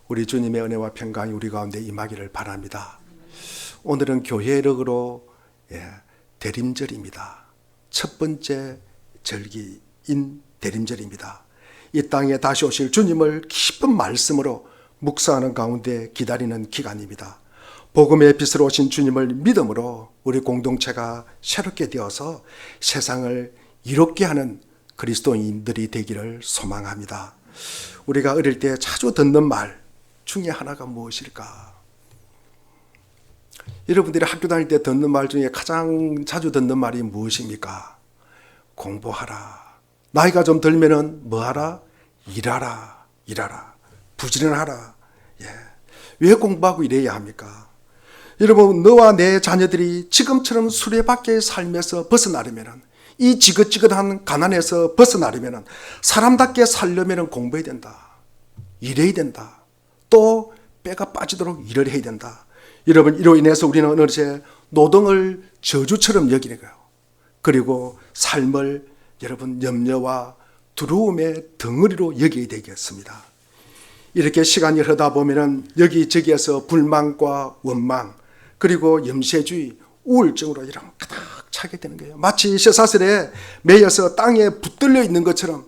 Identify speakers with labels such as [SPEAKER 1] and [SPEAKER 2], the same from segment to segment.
[SPEAKER 1] 우리 주님의 은혜와 평강이 우리 가운데 임하기를 바랍니다. 오늘은 교회력으로 대림절입니다. 첫 번째 절기인 대림절입니다. 이 땅에 다시 오실 주님을 기쁜 말씀으로 묵상하는 가운데 기다리는 기간입니다. 복음의 빛으로 오신 주님을 믿음으로 우리 공동체가 새롭게 되어서 세상을 이롭게 하는 그리스도인들이 되기를 소망합니다. 우리가 어릴 때 자주 듣는 말 중에 하나가 무엇일까? 여러분들이 학교 다닐 때 듣는 말 중에 가장 자주 듣는 말이 무엇입니까? 공부하라. 나이가 좀 들면은 뭐하라? 일하라. 부지런하라. 왜 공부하고 일해야 합니까? 여러분, 너와 내 자녀들이 지금처럼 수레바퀴의 삶에서 벗어나려면, 이 지긋지긋한 가난에서 벗어나려면, 사람답게 살려면 공부해야 된다. 일해야 된다. 또 빼가 빠지도록 일을 해야 된다. 여러분, 이로 인해서 우리는 어느새 노동을 저주처럼 여기는 거예요. 그리고 삶을 여러분 염려와 두려움의 덩어리로 여기게 되겠습니다. 이렇게 시간이 흐르다 보면은 여기저기에서 불만과 원망, 그리고 염세주의, 우울증으로 이런 가득 차게 되는 거예요. 마치 쇠사슬에 매여서 땅에 붙들려 있는 것처럼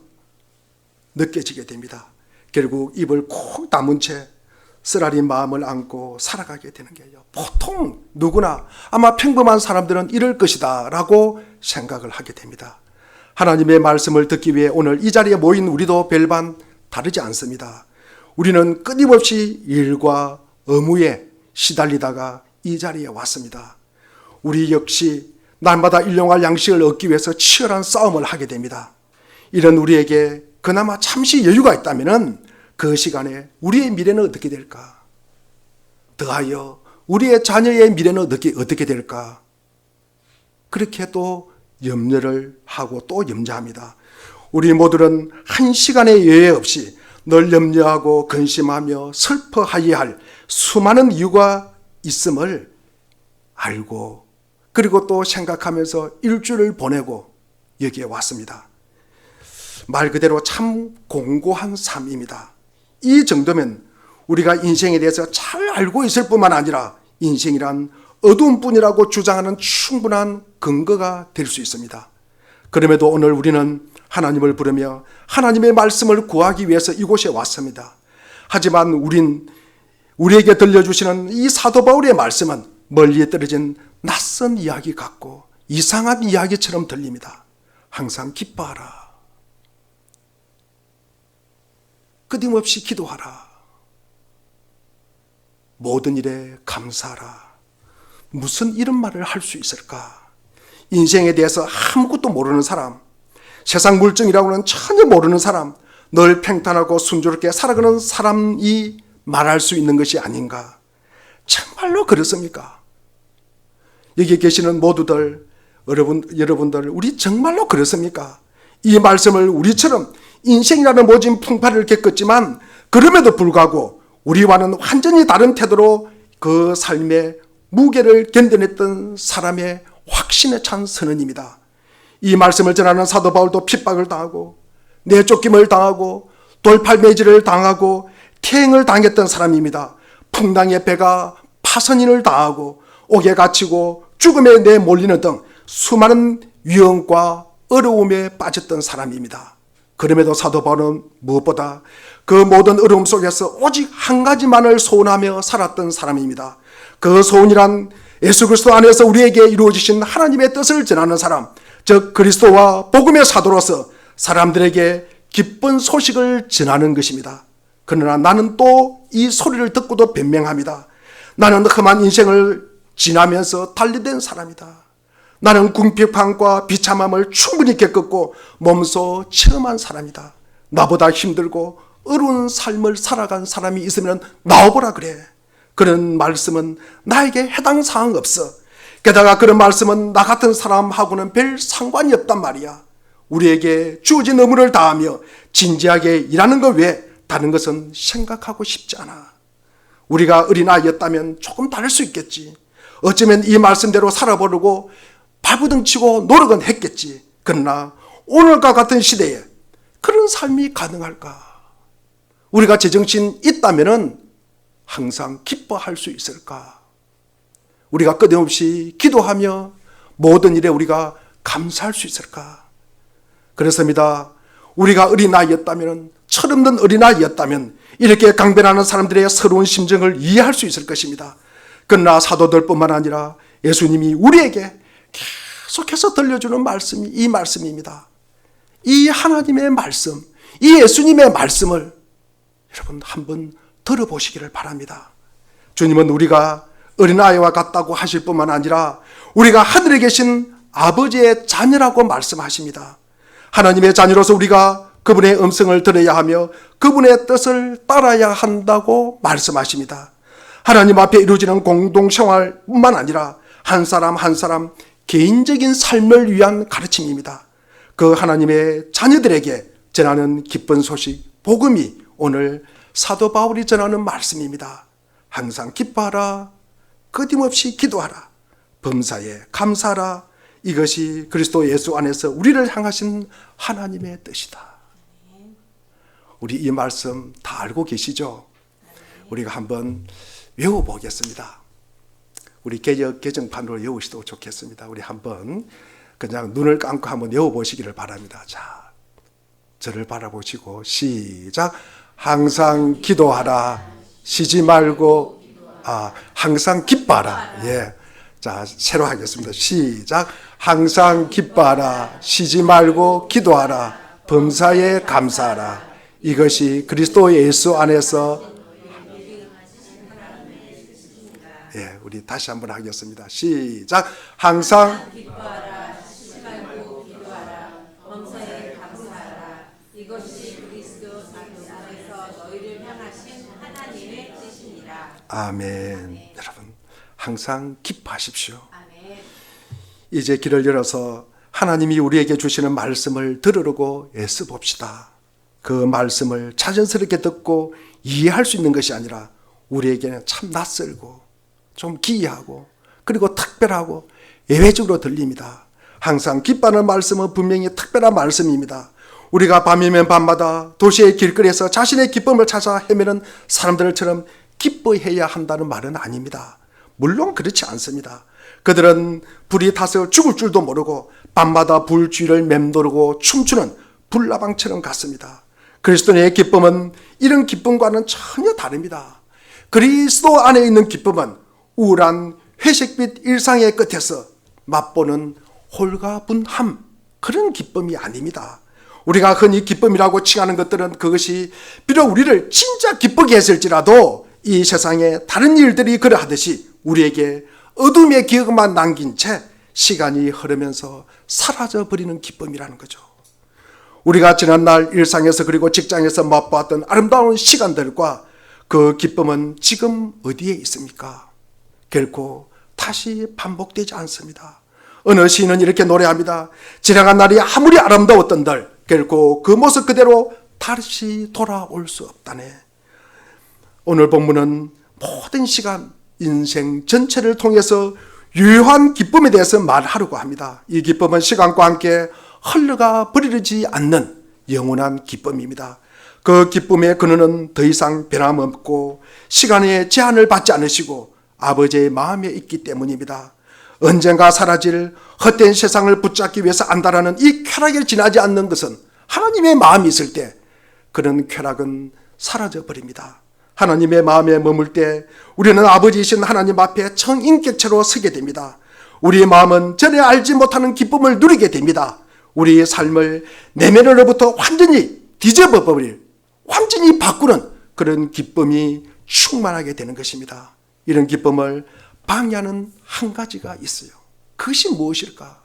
[SPEAKER 1] 느껴지게 됩니다. 결국 입을 콕 다문 채 쓰라린 마음을 안고 살아가게 되는 거예요. 보통 누구나 아마 평범한 사람들은 이럴 것이다 라고 생각을 하게 됩니다. 하나님의 말씀을 듣기 위해 오늘 이 자리에 모인 우리도 별반 다르지 않습니다. 우리는 끊임없이 일과 의무에 시달리다가 이 자리에 왔습니다. 우리 역시 날마다 일용할 양식을 얻기 위해서 치열한 싸움을 하게 됩니다. 이런 우리에게 그나마 잠시 여유가 있다면 그 시간에 우리의 미래는 어떻게 될까? 더하여 우리의 자녀의 미래는 어떻게 될까? 그렇게 또 염려를 하고 또 염려합니다. 우리 모두는 한 시간의 여유 없이 늘 염려하고 근심하며 슬퍼하여야 할 수많은 이유가 있음을 알고 그리고 또 생각하면서 일주를 보내고 여기에 왔습니다. 말 그대로 참 공고한 삶입니다. 이 정도면 우리가 인생에 대해서 잘 알고 있을 뿐만 아니라 인생이란 어두운 뿐이라고 주장하는 충분한 근거가 될 수 있습니다. 그럼에도 오늘 우리는 하나님을 부르며 하나님의 말씀을 구하기 위해서 이곳에 왔습니다. 하지만 우리에게 들려주시는 이 사도 바울의 말씀은 멀리에 떨어진 낯선 이야기 같고 이상한 이야기처럼 들립니다. 항상 기뻐하라. 끊임없이 기도하라. 모든 일에 감사하라. 무슨 이런 말을 할 수 있을까? 인생에 대해서 아무것도 모르는 사람, 세상 물정이라고는 전혀 모르는 사람, 늘 평탄하고 순조롭게 살아가는 사람이 말할 수 있는 것이 아닌가? 정말로 그렇습니까? 여기 계시는 모두들, 여러분들, 우리 정말로 그렇습니까? 이 말씀을 우리처럼 인생이라는 모진 풍파를 겪었지만 그럼에도 불구하고 우리와는 완전히 다른 태도로 그 삶의 무게를 견뎌냈던 사람의 확신에 찬 선언입니다. 이 말씀을 전하는 사도 바울도 핍박을 당하고 내쫓김을 당하고 돌팔매질을 당하고 태행을 당했던 사람입니다. 풍랑의 배가 파선인을 당하고 옥에 갇히고 죽음에 내몰리는 등 수많은 위험과 어려움에 빠졌던 사람입니다. 그럼에도 사도 바울은 무엇보다 그 모든 어려움 속에서 오직 한 가지만을 소원하며 살았던 사람입니다. 그 소원이란 예수 그리스도 안에서 우리에게 이루어지신 하나님의 뜻을 전하는 사람, 즉 그리스도와 복음의 사도로서 사람들에게 기쁜 소식을 전하는 것입니다. 그러나 나는 또 이 소리를 듣고도 변명합니다. 나는 험한 인생을 지나면서 달리된 사람이다. 나는 궁핍함과 비참함을 충분히 겪었고 몸소 체험한 사람이다. 나보다 힘들고 어려운 삶을 살아간 사람이 있으면 나와보라 그래. 그런 말씀은 나에게 해당 사항 없어. 게다가 그런 말씀은 나 같은 사람하고는 별 상관이 없단 말이야. 우리에게 주어진 의무를 다하며 진지하게 일하는 것 외에 다른 것은 생각하고 싶지 않아. 우리가 어린아이였다면 조금 다를 수 있겠지. 어쩌면 이 말씀대로 살아보려고 발부둥치고 노력은 했겠지. 그러나 오늘과 같은 시대에 그런 삶이 가능할까? 우리가 제정신 있다면은 항상 기뻐할 수 있을까? 우리가 끊임없이 기도하며 모든 일에 우리가 감사할 수 있을까? 그렇습니다. 우리가 어린아이였다면, 철없는 어린아이였다면 이렇게 강변하는 사람들의 서러운 심정을 이해할 수 있을 것입니다. 그러나 사도들뿐만 아니라 예수님이 우리에게 계속해서 들려주는 말씀이 이 말씀입니다. 이 하나님의 말씀, 이 예수님의 말씀을 여러분 한번 들어보시기를 바랍니다. 주님은 우리가 어린아이와 같다고 하실 뿐만 아니라 우리가 하늘에 계신 아버지의 자녀라고 말씀하십니다. 하나님의 자녀로서 우리가 그분의 음성을 들어야 하며 그분의 뜻을 따라야 한다고 말씀하십니다. 하나님 앞에 이루어지는 공동생활뿐만 아니라 한 사람 한 사람 개인적인 삶을 위한 가르침입니다. 그 하나님의 자녀들에게 전하는 기쁜 소식, 복음이 오늘 사도 바울이 전하는 말씀입니다. 항상 기뻐하라, 끊임없이 기도하라, 범사에 감사하라. 이것이 그리스도 예수 안에서 우리를 향하신 하나님의 뜻이다. 우리 이 말씀 다 알고 계시죠? 우리가 한번 외워보겠습니다. 우리 개정판으로 외우시도 좋겠습니다. 우리 한번 그냥 눈을 감고 한번 외워보시기를 바랍니다. 자, 저를 바라보시고 시작. 항상 기도하라, 쉬지 말고, 항상 기뻐하라. 예. 자, 새로 하겠습니다. 시작. 항상 기뻐하라, 쉬지 말고 기도하라, 범사에 감사하라. 이것이 그리스도 예수 안에서, 예, 우리 다시 한번 하겠습니다. 시작. 항상
[SPEAKER 2] 기뻐하라, 쉬지 말고 기도하라, 범사에 감사하라. 이것이 그리스도 안에서 너희를 향하신 하나님의 뜻이니라.
[SPEAKER 1] 아멘. 여러분 항상 기뻐하십시오.
[SPEAKER 2] 아멘.
[SPEAKER 1] 이제 길을 열어서 하나님이 우리에게 주시는 말씀을 들으려고 애써 봅시다. 그 말씀을 자연스럽게 듣고 이해할 수 있는 것이 아니라 우리에게는 참 낯설고 좀 기이하고 그리고 특별하고 예외적으로 들립니다. 항상 기뻐하는 말씀은 분명히 특별한 말씀입니다. 우리가 밤이면 밤마다 도시의 길거리에서 자신의 기쁨을 찾아 헤매는 사람들처럼 기뻐해야 한다는 말은 아닙니다. 물론 그렇지 않습니다. 그들은 불이 타서 죽을 줄도 모르고 밤마다 불주위를 맴도르고 춤추는 불나방처럼 같습니다. 그리스도의 기쁨은 이런 기쁨과는 전혀 다릅니다. 그리스도 안에 있는 기쁨은 우울한 회색빛 일상의 끝에서 맛보는 홀가분함, 그런 기쁨이 아닙니다. 우리가 흔히 기쁨이라고 칭하는 것들은 그것이 비록 우리를 진짜 기쁘게 했을지라도 이 세상에 다른 일들이 그러하듯이 우리에게 어둠의 기억만 남긴 채 시간이 흐르면서 사라져버리는 기쁨이라는 거죠. 우리가 지난날 일상에서 그리고 직장에서 맛보았던 아름다운 시간들과 그 기쁨은 지금 어디에 있습니까? 결코 다시 반복되지 않습니다. 어느 시인은 이렇게 노래합니다. 지나간 날이 아무리 아름다웠던들 결코 그 모습 그대로 다시 돌아올 수 없다네. 오늘 본문은 모든 시간, 인생 전체를 통해서 유효한 기쁨에 대해서 말하려고 합니다. 이 기쁨은 시간과 함께 흘러가 버리지 않는 영원한 기쁨입니다. 그 기쁨의 근원은 더 이상 변함없고 시간의 제한을 받지 않으시고 아버지의 마음에 있기 때문입니다. 언젠가 사라질 헛된 세상을 붙잡기 위해서 안다라는 이 쾌락에 지나지 않는 것은 하나님의 마음이 있을 때 그런 쾌락은 사라져 버립니다. 하나님의 마음에 머물 때 우리는 아버지이신 하나님 앞에 청인격체로 서게 됩니다. 우리의 마음은 전에 알지 못하는 기쁨을 누리게 됩니다. 우리의 삶을 내면으로부터 완전히 뒤집어버릴, 완전히 바꾸는 그런 기쁨이 충만하게 되는 것입니다. 이런 기쁨을 방해하는 한 가지가 있어요. 그것이 무엇일까?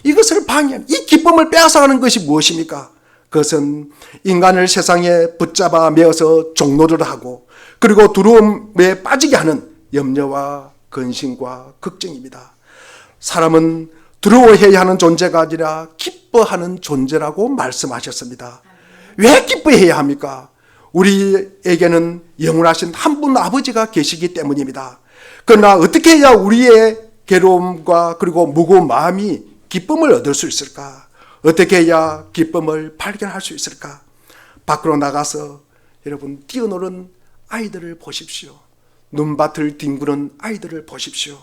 [SPEAKER 1] 이것을 방해하는, 이 기쁨을 빼앗아가는 것이 무엇입니까? 그것은 인간을 세상에 붙잡아 메어서 종노를 하고 그리고 두려움에 빠지게 하는 염려와 근심과 걱정입니다. 사람은 두려워해야 하는 존재가 아니라 기뻐하는 존재라고 말씀하셨습니다. 왜 기뻐해야 합니까? 우리에게는 영원하신 한 분 아버지가 계시기 때문입니다. 그러나 어떻게 해야 우리의 괴로움과 그리고 무거운 마음이 기쁨을 얻을 수 있을까? 어떻게 해야 기쁨을 발견할 수 있을까? 밖으로 나가서 여러분 뛰어노는 아이들을 보십시오. 눈밭을 뒹구는 아이들을 보십시오.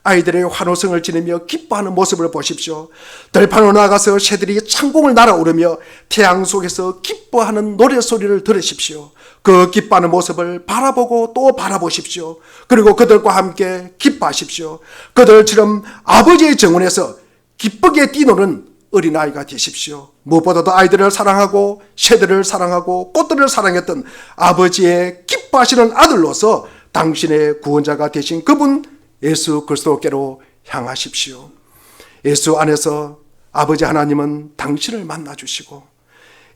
[SPEAKER 1] 아이들의 환호성을 지르며 기뻐하는 모습을 보십시오. 들판으로 나가서 새들이 창공을 날아오르며 태양 속에서 기뻐하는 노래소리를 들으십시오. 그 기뻐하는 모습을 바라보고 또 바라보십시오. 그리고 그들과 함께 기뻐하십시오. 그들처럼 아버지의 정원에서 기쁘게 뛰노는 어린아이가 되십시오. 무엇보다도 아이들을 사랑하고 새들을 사랑하고 꽃들을 사랑했던 아버지의 기뻐하시는 아들로서 당신의 구원자가 되신 그분 예수 그리스도께로 향하십시오. 예수 안에서 아버지 하나님은 당신을 만나주시고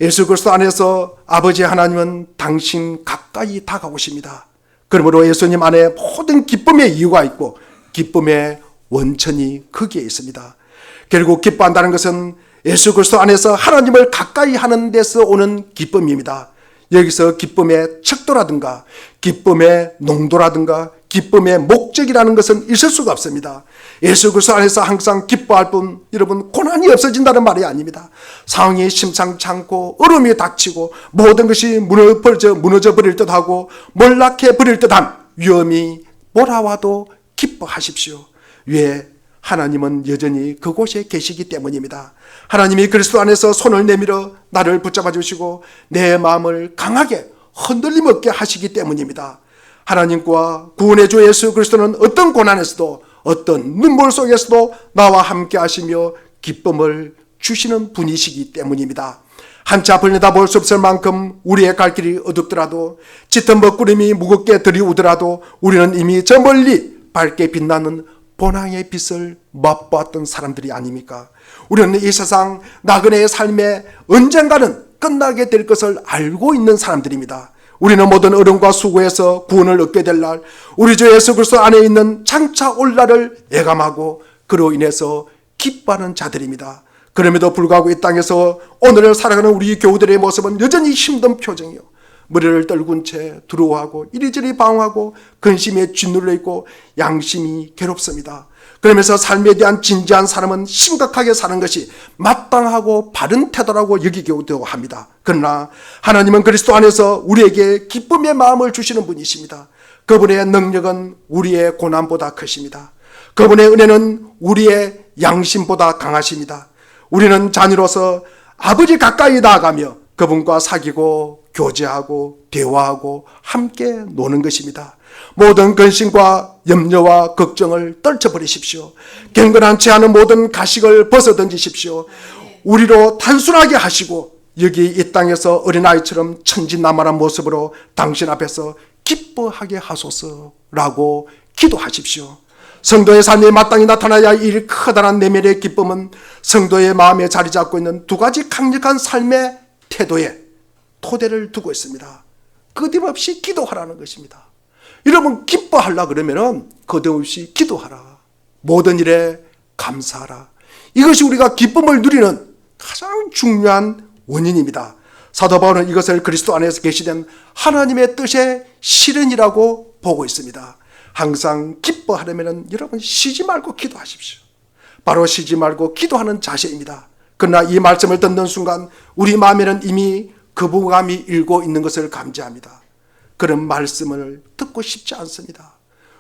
[SPEAKER 1] 예수 그리스도 안에서 아버지 하나님은 당신 가까이 다가오십니다. 그러므로 예수님 안에 모든 기쁨의 이유가 있고 기쁨의 원천이 거기에 있습니다. 결국 기뻐한다는 것은 예수 그리스도 안에서 하나님을 가까이 하는 데서 오는 기쁨입니다. 여기서 기쁨의 척도라든가 기쁨의 농도라든가 기쁨의 목적이라는 것은 있을 수가 없습니다. 예수 그리스도 안에서 항상 기뻐할 뿐 여러분 고난이 없어진다는 말이 아닙니다. 상황이 심상치 않고 어려움이 닥치고 모든 것이 무너져 버릴 듯하고 몰락해 버릴 듯한 위험이 몰아와도 기뻐하십시오. 왜? 하나님은 여전히 그곳에 계시기 때문입니다. 하나님이 그리스도 안에서 손을 내밀어 나를 붙잡아 주시고 내 마음을 강하게 흔들림 없게 하시기 때문입니다. 하나님과 구원의 주 예수 그리스도는 어떤 고난에서도 어떤 눈물 속에서도 나와 함께 하시며 기쁨을 주시는 분이시기 때문입니다. 한차 벌려다 볼 수 없을 만큼 우리의 갈 길이 어둡더라도 짙은 먹구름이 무겁게 들이우더라도 우리는 이미 저 멀리 밝게 빛나는 본향의 빛을 맛보았던 사람들이 아닙니까? 우리는 이 세상 나그네의 삶에 언젠가는 끝나게 될 것을 알고 있는 사람들입니다. 우리는 모든 어려움과 수고에서 구원을 얻게 될 날, 우리 주 예수 그리스도 안에 있는 장차 올 날을 예감하고 그로 인해서 기뻐하는 자들입니다. 그럼에도 불구하고 이 땅에서 오늘을 살아가는 우리 교우들의 모습은 여전히 힘든 표정이요. 머리를 떨군 채 두려워하고 이리저리 방황하고 근심에 짓눌려 있고 양심이 괴롭습니다. 그러면서 삶에 대한 진지한 사람은 심각하게 사는 것이 마땅하고 바른 태도라고 여기기도 합니다. 그러나 하나님은 그리스도 안에서 우리에게 기쁨의 마음을 주시는 분이십니다. 그분의 능력은 우리의 고난보다 크십니다. 그분의 은혜는 우리의 양심보다 강하십니다. 우리는 자녀로서 아버지 가까이 나아가며 그분과 사귀고 교제하고 대화하고 함께 노는 것입니다. 모든 근심과 염려와 걱정을 떨쳐버리십시오. 경건한치 않은 모든 가식을 벗어던지십시오. 우리로 단순하게 하시고 여기 이 땅에서 어린아이처럼 천진난만한 모습으로 당신 앞에서 기뻐하게 하소서라고 기도하십시오. 성도의 삶에 마땅히 나타나야 이 커다란 내면의 기쁨은 성도의 마음에 자리 잡고 있는 두 가지 강력한 삶의 태도에 토대를 두고 있습니다. 끊임없이 기도하라는 것입니다. 여러분 기뻐하려 그러면은 끊임없이 기도하라. 모든 일에 감사하라. 이것이 우리가 기쁨을 누리는 가장 중요한 원인입니다. 사도 바울은 이것을 그리스도 안에서 계시된 하나님의 뜻의 실현이라고 보고 있습니다. 항상 기뻐하려면 여러분 쉬지 말고 기도하십시오. 바로 쉬지 말고 기도하는 자세입니다. 그러나 이 말씀을 듣는 순간 우리 마음에는 이미 거부감이 일고 있는 것을 감지합니다. 그런 말씀을 듣고 싶지 않습니다.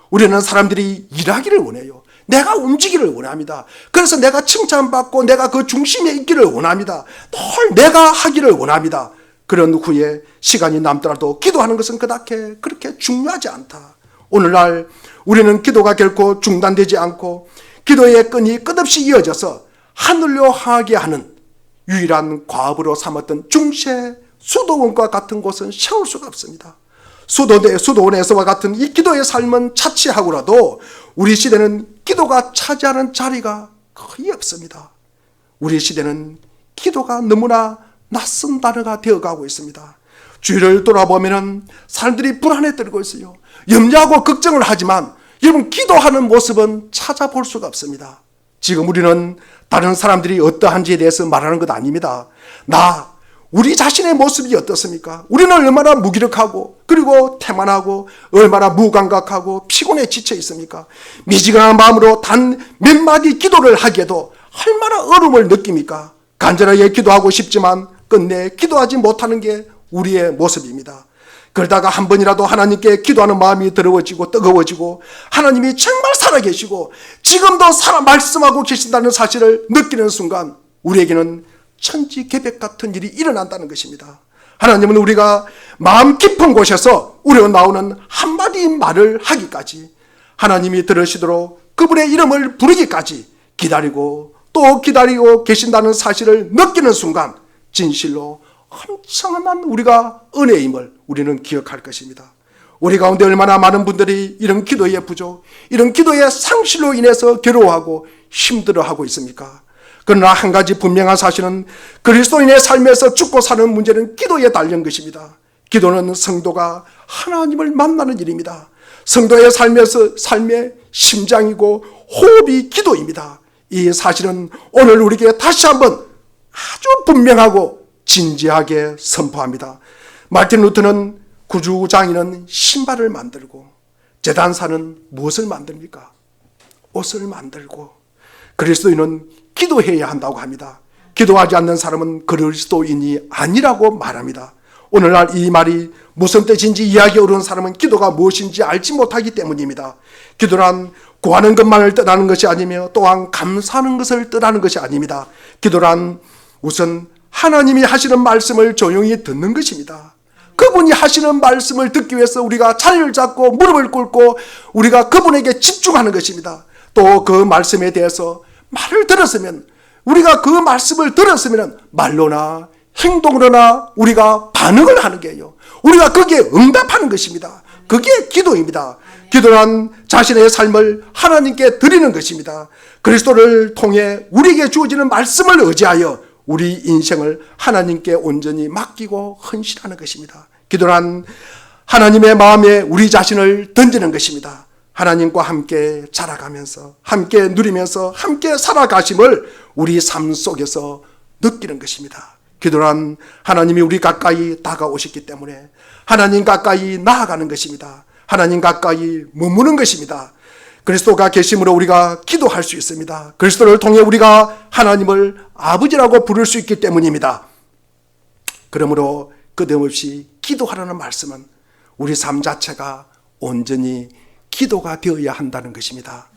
[SPEAKER 1] 우리는 사람들이 일하기를 원해요. 내가 움직이기를 원합니다. 그래서 내가 칭찬받고 내가 그 중심에 있기를 원합니다. 늘 내가 하기를 원합니다. 그런 후에 시간이 남더라도 기도하는 것은 그렇게 중요하지 않다. 오늘날 우리는 기도가 결코 중단되지 않고 기도의 끈이 끝없이 이어져서 하늘로 향하게 하는 유일한 과업으로 삼았던 중세 수도원과 같은 곳은 세울 수가 없습니다. 수도원에서와 같은 이 기도의 삶은 차치하고라도 우리 시대는 기도가 차지하는 자리가 거의 없습니다. 우리 시대는 기도가 너무나 낯선 단어가 되어가고 있습니다. 주위를 돌아보면 사람들이 불안에 떨고 있어요. 염려하고 걱정을 하지만 여러분 기도하는 모습은 찾아볼 수가 없습니다. 지금 우리는 다른 사람들이 어떠한지에 대해서 말하는 것 아닙니다. 우리 자신의 모습이 어떻습니까? 우리는 얼마나 무기력하고 그리고 태만하고 얼마나 무감각하고 피곤해 지쳐 있습니까? 미지근한 마음으로 단 몇 마디 기도를 하기에도 얼마나 어려움을 느낍니까? 간절하게 기도하고 싶지만 끝내 기도하지 못하는 게 우리의 모습입니다. 그러다가 한 번이라도 하나님께 기도하는 마음이 더러워지고 뜨거워지고 하나님이 정말 살아계시고 지금도 말씀하고 계신다는 사실을 느끼는 순간 우리에게는 천지개벽 같은 일이 일어난다는 것입니다. 하나님은 우리가 마음 깊은 곳에서 우려 나오는 한마디 말을 하기까지, 하나님이 들으시도록 그분의 이름을 부르기까지 기다리고 또 기다리고 계신다는 사실을 느끼는 순간 진실로 엄청난 우리가 은혜임을 우리는 기억할 것입니다. 우리 가운데 얼마나 많은 분들이 이런 기도의 부족, 이런 기도의 상실로 인해서 괴로워하고 힘들어하고 있습니까? 그러나 한 가지 분명한 사실은 그리스도인의 삶에서 죽고 사는 문제는 기도에 달린 것입니다. 기도는 성도가 하나님을 만나는 일입니다. 성도의 삶의 심장이고 호흡이 기도입니다. 이 사실은 오늘 우리에게 다시 한번 아주 분명하고 진지하게 선포합니다. 마틴 루터는 구주장인은 신발을 만들고 제단사는 무엇을 만듭니까? 옷을 만들고 그리스도인은 기도해야 한다고 합니다. 기도하지 않는 사람은 그리스도인이 아니라고 말합니다. 오늘날 이 말이 무슨 뜻인지 이해하기 어려운 사람은 기도가 무엇인지 알지 못하기 때문입니다. 기도란 구하는 것만을 뜻하는 것이 아니며 또한 감사하는 것을 뜻하는 것이 아닙니다. 기도란 우선 하나님이 하시는 말씀을 조용히 듣는 것입니다. 그분이 하시는 말씀을 듣기 위해서 우리가 자리를 잡고 무릎을 꿇고 우리가 그분에게 집중하는 것입니다. 또 그 말씀에 대해서 말을 들었으면, 우리가 그 말씀을 들었으면 말로나 행동으로나 우리가 반응을 하는 게요, 우리가 거기에 응답하는 것입니다. 그게 기도입니다. 기도란 자신의 삶을 하나님께 드리는 것입니다. 그리스도를 통해 우리에게 주어지는 말씀을 의지하여 우리 인생을 하나님께 온전히 맡기고 헌신하는 것입니다. 기도란 하나님의 마음에 우리 자신을 던지는 것입니다. 하나님과 함께 자라가면서 함께 누리면서 함께 살아가심을 우리 삶 속에서 느끼는 것입니다. 기도란 하나님이 우리 가까이 다가오셨기 때문에 하나님 가까이 나아가는 것입니다. 하나님 가까이 머무는 것입니다. 그리스도가 계심으로 우리가 기도할 수 있습니다. 그리스도를 통해 우리가 하나님을 아버지라고 부를 수 있기 때문입니다. 그러므로 끝없이 기도하라는 말씀은 우리 삶 자체가 온전히 기도가 되어야 한다는 것입니다.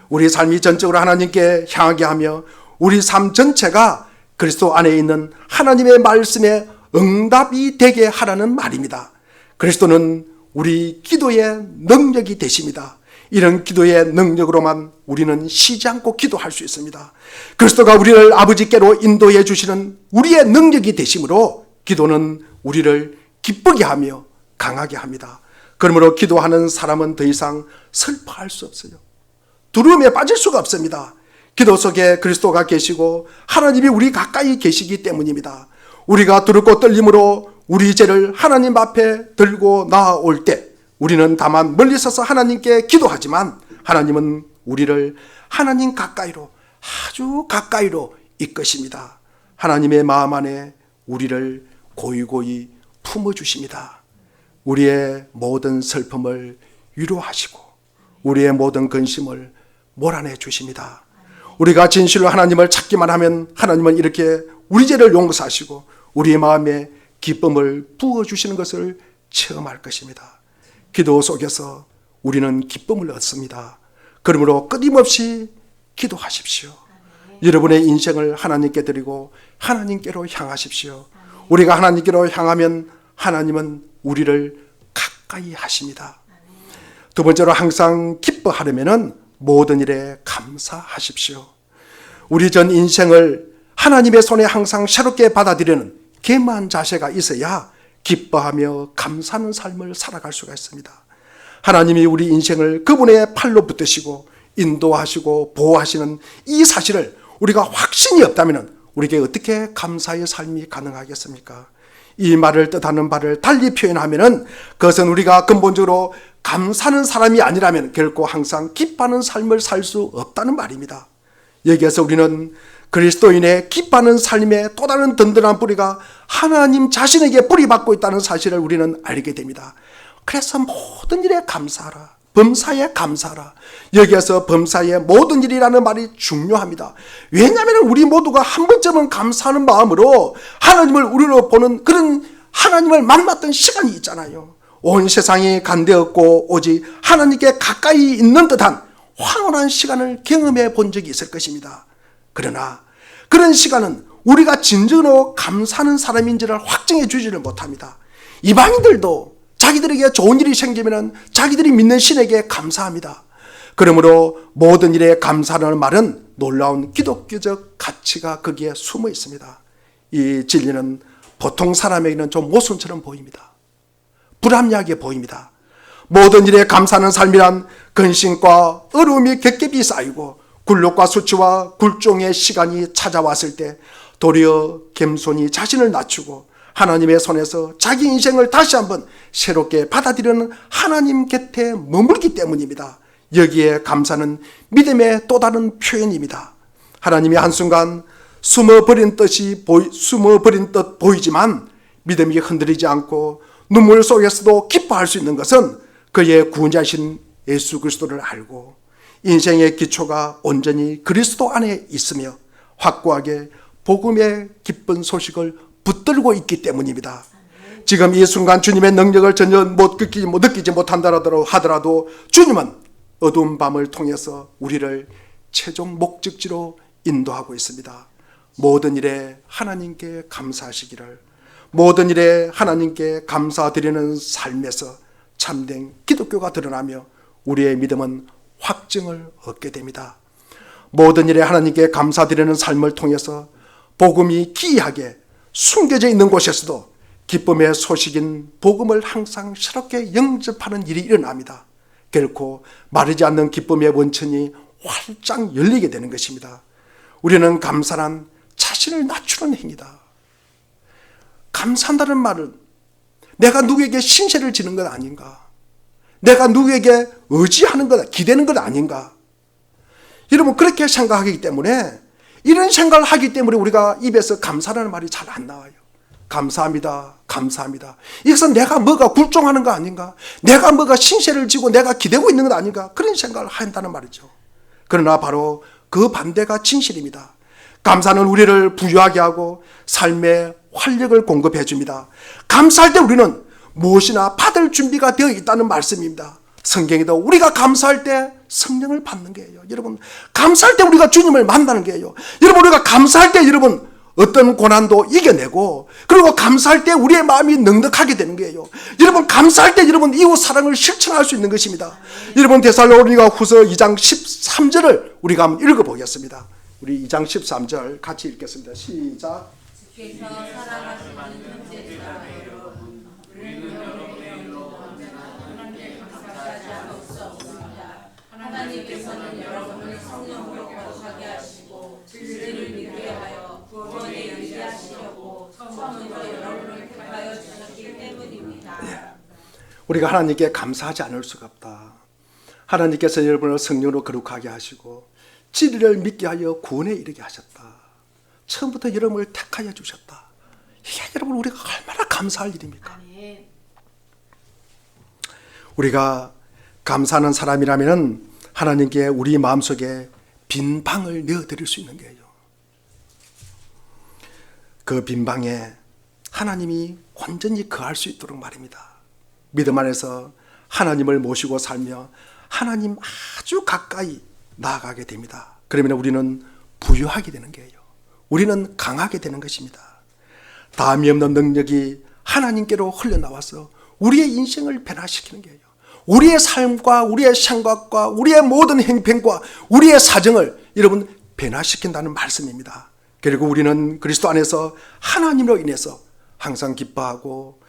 [SPEAKER 1] 우리 삶이 전적으로 하나님께 향하게 하며 우리 삶 전체가 그리스도 안에 있는 하나님의 말씀에 응답이 되게 하라는 말입니다. 그리스도는 우리 기도의 능력이 되십니다. 이런 기도의 능력으로만 우리는 쉬지 않고 기도할 수 있습니다. 그리스도가 우리를 아버지께로 인도해 주시는 우리의 능력이 되심으로 기도는 우리를 기쁘게 하며 강하게 합니다. 그러므로 기도하는 사람은 더 이상 슬퍼할 수 없어요. 두려움에 빠질 수가 없습니다. 기도 속에 그리스도가 계시고 하나님이 우리 가까이 계시기 때문입니다. 우리가 두렵고 떨림으로 우리 죄를 하나님 앞에 들고 나아올 때 우리는 다만 멀리 서서 하나님께 기도하지만 하나님은 우리를 하나님 가까이로, 아주 가까이로 이끄십니다. 하나님의 마음 안에 우리를 고이고이 품어주십니다. 우리의 모든 슬픔을 위로하시고 우리의 모든 근심을 몰아내 주십니다. 우리가 진실로 하나님을 찾기만 하면 하나님은 이렇게 우리 죄를 용서하시고 우리의 마음에 기쁨을 부어주시는 것을 체험할 것입니다. 기도 속에서 우리는 기쁨을 얻습니다. 그러므로 끊임없이 기도하십시오. 여러분의 인생을 하나님께 드리고 하나님께로 향하십시오. 우리가 하나님께로 향하면 하나님은 우리를 가까이 하십니다. 두 번째로 항상 기뻐하려면 모든 일에 감사하십시오. 우리 전 인생을 하나님의 손에 항상 새롭게 받아들이는 겸허한 자세가 있어야 기뻐하며 감사하는 삶을 살아갈 수가 있습니다. 하나님이 우리 인생을 그분의 팔로 붙드시고 인도하시고 보호하시는 이 사실을 우리가 확신이 없다면 우리에게 어떻게 감사의 삶이 가능하겠습니까? 이 말을 뜻하는 바를 달리 표현하면 그것은 우리가 근본적으로 감사하는 사람이 아니라면 결코 항상 기뻐하는 삶을 살 수 없다는 말입니다. 여기에서 우리는 그리스도인의 기뻐하는 삶의 또 다른 든든한 뿌리가 하나님 자신에게 뿌리박고 있다는 사실을 우리는 알게 됩니다. 그래서 모든 일에 감사하라. 범사에 감사하라. 여기에서 범사의 모든 일이라는 말이 중요합니다. 왜냐하면 우리 모두가 한 번쯤은 감사하는 마음으로 하나님을 우리로 보는 그런 하나님을 만났던 시간이 있잖아요. 온 세상이 간되었고 오직 하나님께 가까이 있는 듯한 황홀한 시간을 경험해 본 적이 있을 것입니다. 그러나 그런 시간은 우리가 진정으로 감사하는 사람인지를 확증해 주지를 못합니다. 이방인들도 자기들에게 좋은 일이 생기면 자기들이 믿는 신에게 감사합니다. 그러므로 모든 일에 감사하는 말은 놀라운 기독교적 가치가 거기에 숨어 있습니다. 이 진리는 보통 사람에게는 좀 모순처럼 보입니다. 불합리하게 보입니다. 모든 일에 감사하는 삶이란 근심과 어려움이 겹겹이 쌓이고 굴욕과 수치와 굴종의 시간이 찾아왔을 때 도리어 겸손히 자신을 낮추고 하나님의 손에서 자기 인생을 다시 한번 새롭게 받아들이는 하나님 곁에 머물기 때문입니다. 여기에 감사는 믿음의 또 다른 표현입니다. 하나님이 한순간 숨어버린 듯 보이지만 믿음이 흔들리지 않고 눈물 속에서도 기뻐할 수 있는 것은 그의 구원자신 예수 그리스도를 알고 인생의 기초가 온전히 그리스도 안에 있으며 확고하게 복음의 기쁜 소식을 붙들고 있기 때문입니다. 지금 이 순간 주님의 능력을 전혀 느끼지 못한다 하더라도 주님은 어두운 밤을 통해서 우리를 최종 목적지로 인도하고 있습니다. 모든 일에 하나님께 감사하시기를, 모든 일에 하나님께 감사드리는 삶에서 참된 기독교가 드러나며 우리의 믿음은 확증을 얻게 됩니다. 모든 일에 하나님께 감사드리는 삶을 통해서 복음이 기이하게 숨겨져 있는 곳에서도 기쁨의 소식인 복음을 항상 새롭게 영접하는 일이 일어납니다. 결코 마르지 않는 기쁨의 원천이 활짝 열리게 되는 것입니다. 우리는 감사란 자신을 낮추는 행위다. 감사한다는 말은 내가 누구에게 신세를 지는 것 아닌가? 내가 누구에게 의지하는 것, 기대는 것 아닌가? 여러분 그렇게 생각하기 때문에, 이런 생각을 하기 때문에 우리가 입에서 감사라는 말이 잘 안 나와요. 감사합니다. 감사합니다. 이것은 내가 뭐가 굴종하는 거 아닌가? 내가 뭐가 신세를 지고 내가 기대고 있는 것 아닌가? 그런 생각을 한다는 말이죠. 그러나 바로 그 반대가 진실입니다. 감사는 우리를 부유하게 하고 삶의 활력을 공급해 줍니다. 감사할 때 우리는 무엇이나 받을 준비가 되어 있다는 말씀입니다. 성경에도 우리가 감사할 때 성령을 받는 거예요. 여러분 감사할 때 우리가 주님을 만나는 거예요. 여러분 우리가 감사할 때 여러분 어떤 고난도 이겨내고, 그리고 감사할 때 우리의 마음이 넉넉하게 되는 거예요. 여러분 감사할 때 여러분 이웃 사랑을 실천할 수 있는 것입니다. 여러분 데살로니가 후서 2장 13절을 우리가 한번 읽어보겠습니다. 우리 2장 13절 같이 읽겠습니다. 시작.
[SPEAKER 2] 주께서 사랑하시는 형제들아 여러분, 우리는 여러분의 하나님께 감사하지 않을 수 없습니다. 하나님께서는 여러분을 성령으로 거룩하게 하시고 진리를 믿게 하여 구원에 이르하시려고 처음부터 여러분을 택하여 주셨기 때문입니다.
[SPEAKER 1] 우리가 하나님께 감사하지 않을 수가 없다. 하나님께서 여러분을 성령으로 거룩하게 하시고 진리를 믿게 하여 구원에 이르게 하셨다. 처음부터 여러분을 택하여 주셨다. 이게 여러분 우리가 얼마나 감사할 일입니까?
[SPEAKER 2] 아멘.
[SPEAKER 1] 우리가 감사하는 사람이라면 하나님께 우리 마음속에 빈 방을 내어드릴 수 있는 거예요. 그 빈 방에 하나님이 온전히 거할 수 있도록 말입니다. 믿음 안에서 하나님을 모시고 살며 하나님 아주 가까이 나아가게 됩니다. 그러면 우리는 부유하게 되는 거예요. 우리는 강하게 되는 것입니다. 다함이 없는 능력이 하나님께로 흘러나와서 우리의 인생을 변화시키는 거예요. 우리의 삶과 우리의 생각과 우리의 모든 행편과 우리의 사정을 여러분 변화시킨다는 말씀입니다. 그리고 우리는 그리스도 안에서 하나님으로 인해서 항상 기뻐하고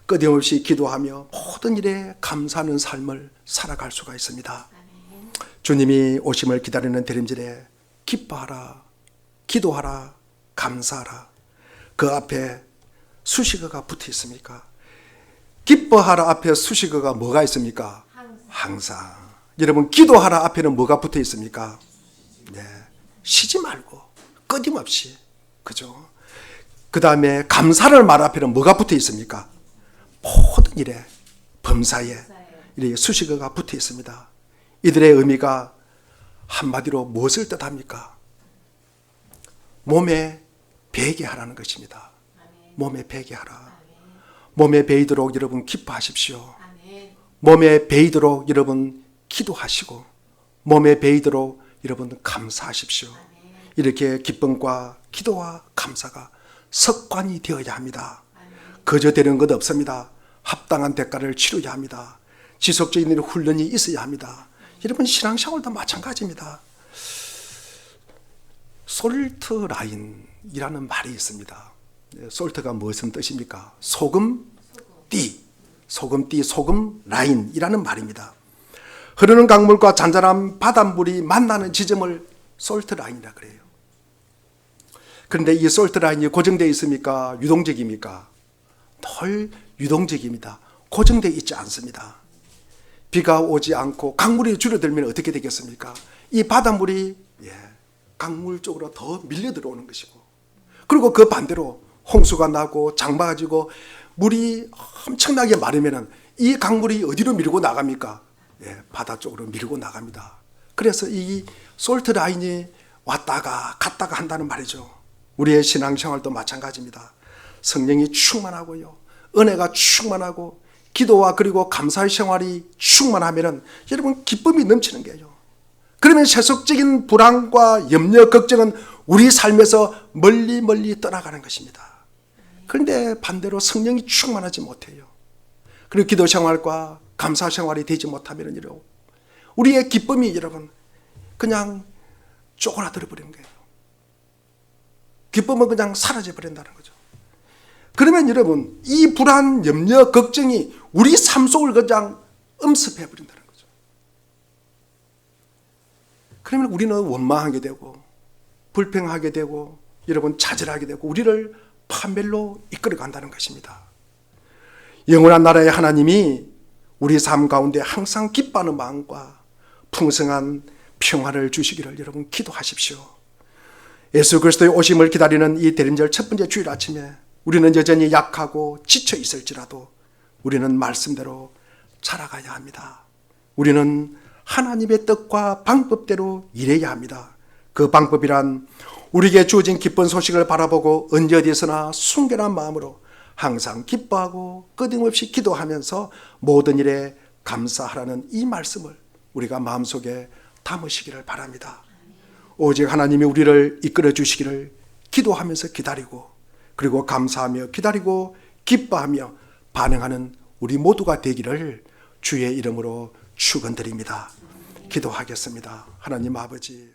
[SPEAKER 1] 끊임없이 기도하며 모든 일에 감사하는 삶을 살아갈 수가 있습니다. 주님이 오심을 기다리는 대림절에 기뻐하라, 기도하라, 감사하라. 그 앞에 수식어가 붙어 있습니까? 기뻐하라 앞에 수식어가 뭐가 있습니까? 항상. 여러분 기도하라 앞에는 뭐가 붙어 있습니까? 네, 쉬지 말고 끊임없이, 그죠? 그 다음에 감사를 말 앞에는 뭐가 붙어 있습니까? 모든 일에, 범사에 이렇게 수식어가 붙어 있습니다. 이들의 의미가 한마디로 무엇을 뜻합니까? 몸에 배게 하라는 것입니다. 몸에 배게 하라. 몸에 배이도록 여러분 기뻐하십시오.
[SPEAKER 2] 아멘.
[SPEAKER 1] 몸에 배이도록 여러분 기도하시고 몸에 배이도록 여러분 감사하십시오. 이렇게 기쁨과 기도와 감사가 습관이 되어야 합니다. 거저 되는 것 없습니다. 합당한 대가를 치러야 합니다. 지속적인 훈련이 있어야 합니다. 여러분 신앙생활도 마찬가지입니다. 솔트 라인이라는 말이 있습니다. 솔트가 무슨 뜻입니까? 소금띠, 소금띠, 소금 라인이라는 말입니다. 흐르는 강물과 잔잔한 바닷물이 만나는 지점을 솔트 라인이라 그래요. 그런데 이 솔트 라인이 고정되어 있습니까? 유동적입니까? 늘 유동적입니다. 고정되어 있지 않습니다. 비가 오지 않고 강물이 줄어들면 어떻게 되겠습니까? 이 바닷물이 강물 쪽으로 더 밀려 들어오는 것이고, 그리고 그 반대로 홍수가 나고 장마가 지고 물이 엄청나게 마르면 이 강물이 어디로 밀고 나갑니까? 바다 쪽으로 밀고 나갑니다. 그래서 이 솔트 라인이 왔다가 갔다가 한다는 말이죠. 우리의 신앙생활도 마찬가지입니다. 성령이 충만하고요, 은혜가 충만하고 기도와 그리고 감사의 생활이 충만하면 여러분 기쁨이 넘치는 거예요. 그러면 세속적인 불안과 염려, 걱정은 우리 삶에서 멀리 멀리 떠나가는 것입니다. 그런데 반대로 성령이 충만하지 못해요. 그리고 기도 생활과 감사 생활이 되지 못하면 우리의 기쁨이 여러분 그냥 쪼그라들어 버리는 거예요. 기쁨은 그냥 사라져 버린다는 거죠. 그러면 여러분 이 불안, 염려, 걱정이 우리 삶 속을 그냥 엄습해 버린다는 거죠. 그러면 우리는 원망하게 되고 불평하게 되고 여러분 좌절하게 되고 우리를 파멸로 이끌어 간다는 것입니다. 영원한 나라의 하나님이 우리 삶 가운데 항상 기뻐하는 마음과 풍성한 평화를 주시기를 여러분 기도하십시오. 예수 그리스도의 오심을 기다리는 이 대림절 첫 번째 주일 아침에 우리는 여전히 약하고 지쳐 있을지라도 우리는 말씀대로 자라가야 합니다. 우리는 하나님의 뜻과 방법대로 일해야 합니다. 그 방법이란 우리에게 주어진 기쁜 소식을 바라보고 언제 어디서나 순결한 마음으로 항상 기뻐하고 끊임없이 기도하면서 모든 일에 감사하라는 이 말씀을 우리가 마음속에 담으시기를 바랍니다. 오직 하나님이 우리를 이끌어 주시기를 기도하면서 기다리고 그리고 감사하며 기다리고 기뻐하며 반응하는 우리 모두가 되기를 주의 이름으로 축원드립니다. 기도하겠습니다. 하나님 아버지,